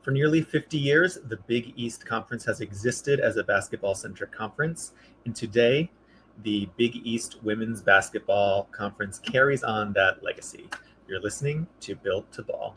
For nearly 50 years, the Big East Conference has existed as a basketball-centric conference, and today, the Big East Women's Basketball Conference carries on that legacy. You're listening to Built to Ball.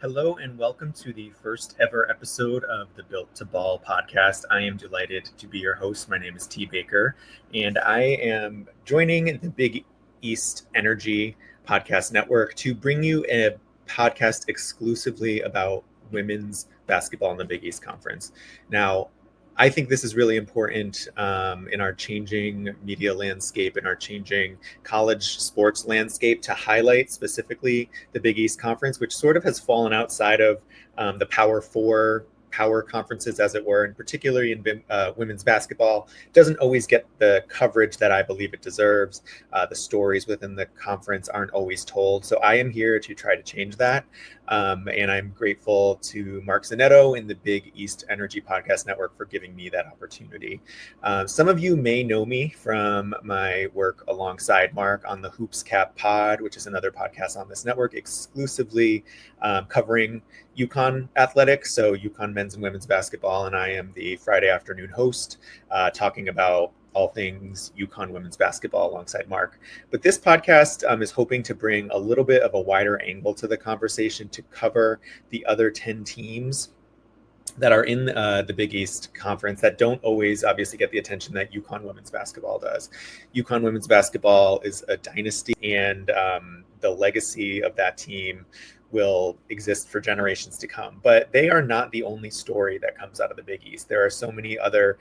Hello and welcome to the first ever episode of the Built to Ball podcast. I am delighted to be your host. My name is T. Baker, and I am joining the Big East Energy Podcast Network to bring you a podcast exclusively about women's basketball in the Big East Conference. Now, I think this is really important in our changing media landscape, in our changing college sports landscape, to highlight specifically the Big East Conference, which sort of has fallen outside of the Power Four power conferences, as it were, and particularly in women's basketball, doesn't always get the coverage that I believe it deserves. The stories within the conference aren't always told. So I am here to try to change that. And I'm grateful to Mark Zanetto in the Big East Energy Podcast Network for giving me that opportunity. Some of you may know me from my work alongside Mark on the Hoops Cap Pod, which is another podcast on this network exclusively covering UConn athletics, so UConn men's and women's basketball, and I am the Friday afternoon host talking about all things UConn women's basketball alongside Mark. But this podcast is hoping to bring a little bit of a wider angle to the conversation to cover the other 10 teams that are in the Big East Conference that don't always obviously get the attention that UConn women's basketball does. UConn women's basketball is a dynasty, and the legacy of that team will exist for generations to come. But they are not the only story that comes out of the Big East. There are so many other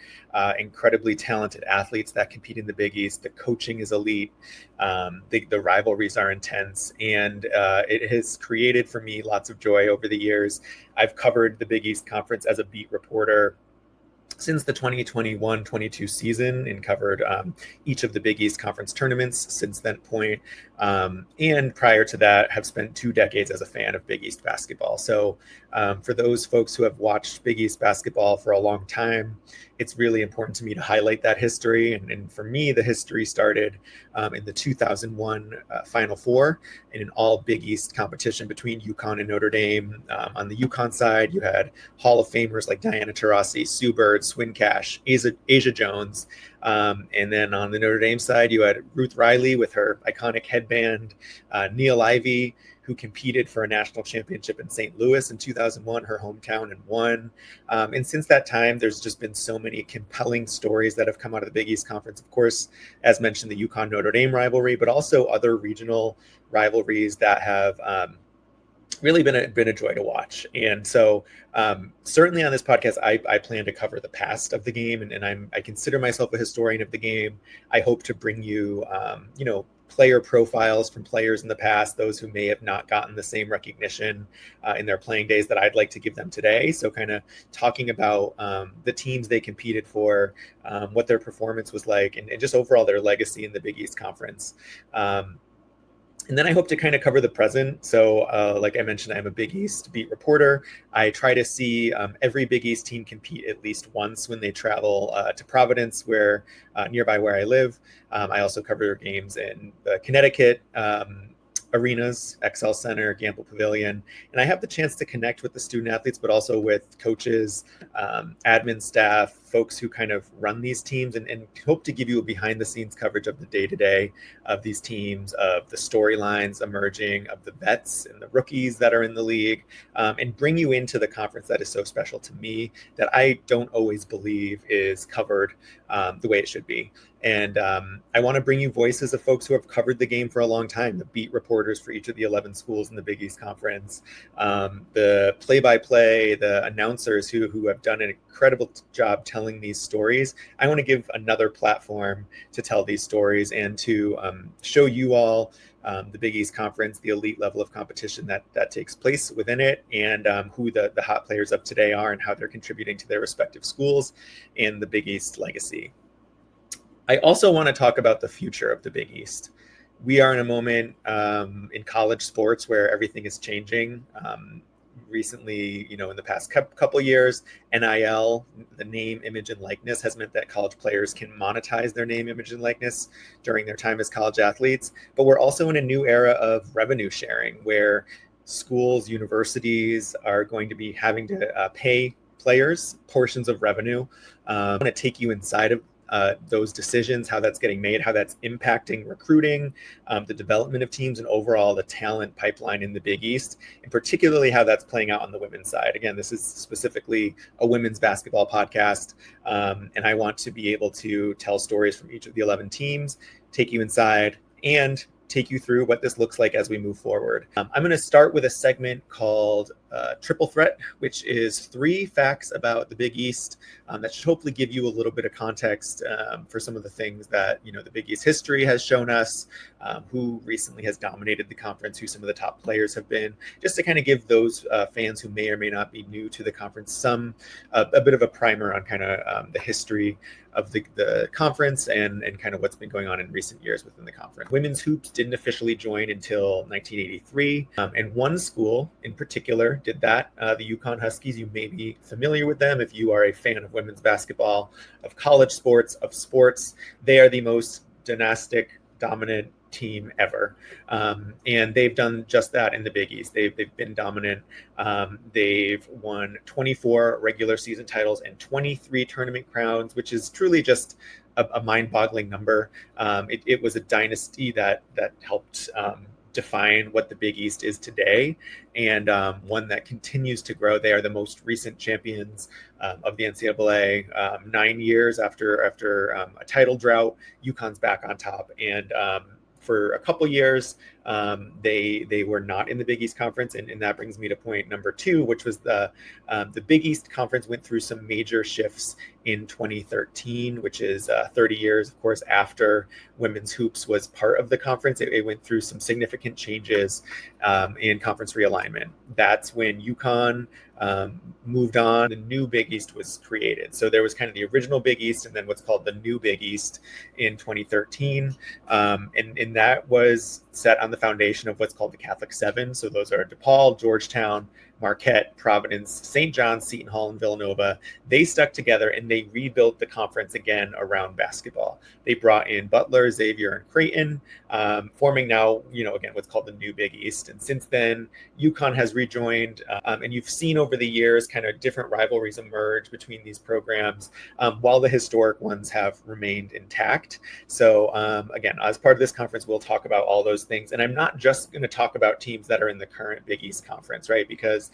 incredibly talented athletes that compete in the Big East. The coaching is elite. The rivalries are intense. And it has created for me lots of joy over the years. I've covered the Big East Conference as a beat reporter since the 2021-22 season, and covered each of the Big East Conference tournaments since that point. And prior to that, have spent 2 decades as a fan of Big East basketball. So for those folks who have watched Big East basketball for a long time, it's really important to me to highlight that history. And for me, the history started in the 2001 Final Four in an all Big East competition between UConn and Notre Dame. On the UConn side, you had Hall of Famers like Diana Taurasi, Sue Bird, Swin Cash, Asia Jones. And then on the Notre Dame side, you had Ruth Riley with her iconic headband, Neil Ivey, who competed for a national championship in St. Louis in 2001, her hometown, and won. And since that time, there's just been so many compelling stories that have come out of the Big East Conference. Of course, as mentioned, the UConn-Notre Dame rivalry, but also other regional rivalries that have really been a joy to watch. And so certainly on this podcast, I plan to cover the past of the game, and I consider myself a historian of the game. I hope to bring you, player profiles from players in the past, those who may have not gotten the same recognition in their playing days that I'd like to give them today. So kind of talking about the teams they competed for, what their performance was like, and just overall their legacy in the Big East Conference. And then I hope to kind of cover the present. So like I mentioned, I'm a Big East beat reporter. I try to see every Big East team compete at least once when they travel to Providence, where nearby where I live. I also cover games in Connecticut arenas, XL Center, Gamble Pavilion. And I have the chance to connect with the student athletes, but also with coaches, admin staff, folks who kind of run these teams, and hope to give you a behind the scenes coverage of the day-to-day of these teams, of the storylines emerging, of the vets and the rookies that are in the league, and bring you into the conference that is so special to me that I don't always believe is covered the way it should be. And I want to bring you voices of folks who have covered the game for a long time, the beat reporters for each of the 11 schools in the Big East Conference, the play-by-play, the announcers who have done an incredible job telling these stories. I want to give another platform to tell these stories and to show you all the Big East Conference, the elite level of competition that takes place within it, and who the hot players of today are and how they're contributing to their respective schools and the Big East legacy. I also want to talk about the future of the Big East. we are in a moment in college sports where everything is changing. Recently, in the past couple years, NIL, the name, image, and likeness, has meant that college players can monetize their name, image, and likeness during their time as college athletes. But we're also in a new era of revenue sharing where schools, universities are going to be having to pay players portions of revenue. I want to take you inside of those decisions, how that's getting made, how that's impacting recruiting, the development of teams, and overall the talent pipeline in the Big East, and particularly how that's playing out on the women's side. Again, this is specifically a women's basketball podcast, and I want to be able to tell stories from each of the 11 teams, take you inside, and take you through what this looks like as we move forward. I'm going to start with a segment called Triple Threat, which is 3 facts about the Big East that should hopefully give you a little bit of context for some of the things that the Big East history has shown us, who recently has dominated the conference, who some of the top players have been, just to kind of give those fans who may or may not be new to the conference a bit of a primer on kind of the history of the conference and kind of what's been going on in recent years within the conference. Women's hoops didn't officially join until 1983, and one school in particular did that, the UConn Huskies. You may be familiar with them if you are a fan of women's basketball, of college sports, of sports. They are the most dynastic, dominant team ever, and they've done just that in the Big East. They've been dominant. They've won 24 regular season titles and 23 tournament crowns, which is truly just a mind-boggling number. It was a dynasty that helped define what the Big East is today, and one that continues to grow. They are the most recent champions of the NCAA. 9 years after a title drought, UConn's back on top, and for a couple years, they were not in the Big East Conference, and that brings me to point number 2, which was the Big East Conference went through some major shifts in 2013, which is 30 years, of course, after women's hoops was part of the conference. It went through some significant changes in conference realignment. That's when UConn moved on. The new Big East was created. So there was kind of the original Big East and then what's called the new Big East in 2013. And that was set on the foundation of what's called the Catholic Seven. So those are DePaul, Georgetown, Marquette, Providence, St. John's, Seton Hall, and Villanova. They stuck together and they rebuilt the conference again around basketball. They brought in Butler, Xavier, and Creighton, forming now, again, what's called the new Big East. And since then, UConn has rejoined, and you've seen over the years kind of different rivalries emerge between these programs, while the historic ones have remained intact. So again, as part of this conference, we'll talk about all those things. And I'm not just going to talk about teams that are in the current Big East Conference, right? Because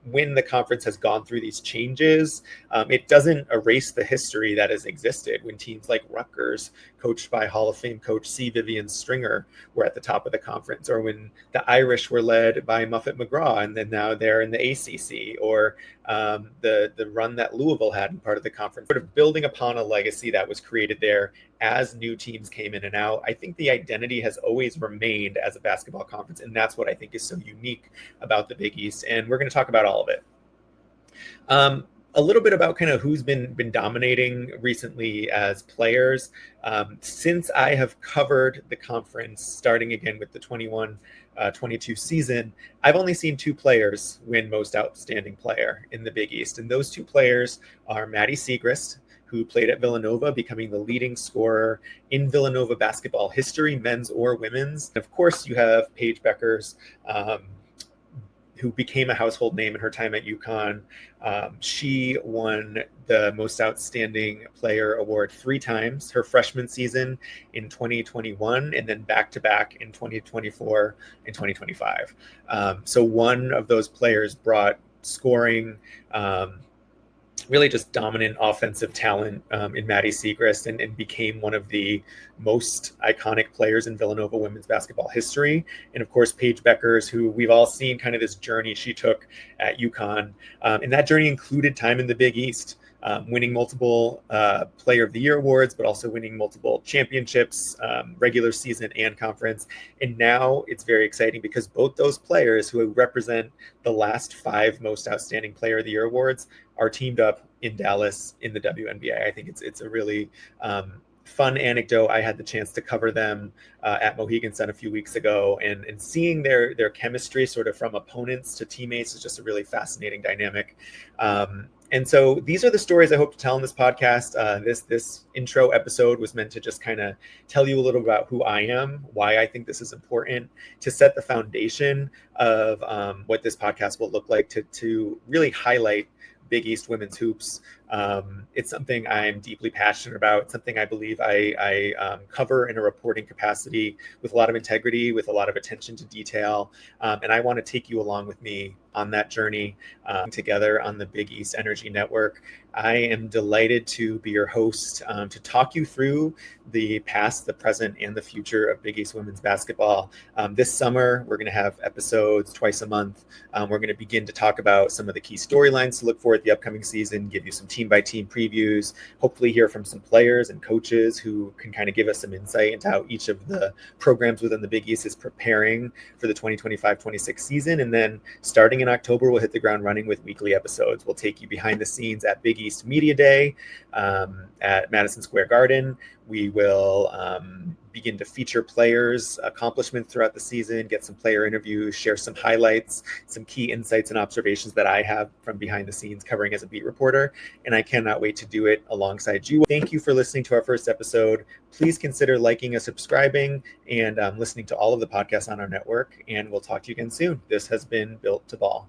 when the conference has gone through these changes, it doesn't erase the history that has existed when teams like Rutgers, coached by Hall of Fame coach C. Vivian Stringer, were at the top of the conference, or when the Irish were led by Muffet McGraw and then now they're in the ACC, or the run that Louisville had in part of the conference, sort of building upon a legacy that was created there as new teams came in and out. I think the identity has always remained as a basketball conference, and that's what I think is so unique about the Big East, and we're going to talk about all of it. A little bit about kind of who's been dominating recently as players. Since I have covered the conference, starting again with the 21-22 season, I've only seen 2 players win Most Outstanding Player in the Big East, and those 2 players are Maddie Siegrist, who played at Villanova, becoming the leading scorer in Villanova basketball history, men's or women's. And of course, you have Paige Beckers, who became a household name in her time at UConn. She won the Most Outstanding Player award 3 times, her freshman season in 2021, and then back-to-back in 2024 and 2025. So one of those players brought scoring, really just dominant offensive talent in Maddie Siegrist, and became one of the most iconic players in Villanova women's basketball history. And of course, Paige Beckers, who we've all seen kind of this journey she took at UConn. And that journey included time in the Big East, winning multiple Player of the Year awards, but also winning multiple championships, regular season and conference. And now it's very exciting because both those players who represent the last 5 Most Outstanding Player of the Year awards are teamed up in Dallas in the WNBA. I think it's a really fun anecdote, I had the chance to cover them at Mohegan Sun a few weeks ago, and seeing their chemistry sort of from opponents to teammates is just a really fascinating dynamic. And so these are the stories I hope to tell in this podcast. This intro episode was meant to just kind of tell you a little about who I am, why I think this is important, to set the foundation of what this podcast will look like, to really highlight Big East women's hoops. It's something I'm deeply passionate about. It's something I believe I cover in a reporting capacity with a lot of integrity, with a lot of attention to detail. And I want to take you along with me on that journey together on the Big East Energy Network. I am delighted to be your host to talk you through the past, the present, and the future of Big East women's basketball. This summer, we're going to have episodes twice a month. We're going to begin to talk about some of the key storylines to look for at the upcoming season, give you some team-by-team previews, hopefully hear from some players and coaches who can kind of give us some insight into how each of the programs within the Big East is preparing for the 2025-26 season. And then starting in October, we'll hit the ground running with weekly episodes. We'll take you behind the scenes at Big East Media Day at Madison Square Garden. We will begin to feature players' accomplishments throughout the season, get some player interviews, share some highlights, some key insights and observations that I have from behind the scenes covering as a beat reporter. And I cannot wait to do it alongside you. Thank you for listening to our first episode. Please consider liking and subscribing and listening to all of the podcasts on our network. And we'll talk to you again soon. This has been Built to Ball.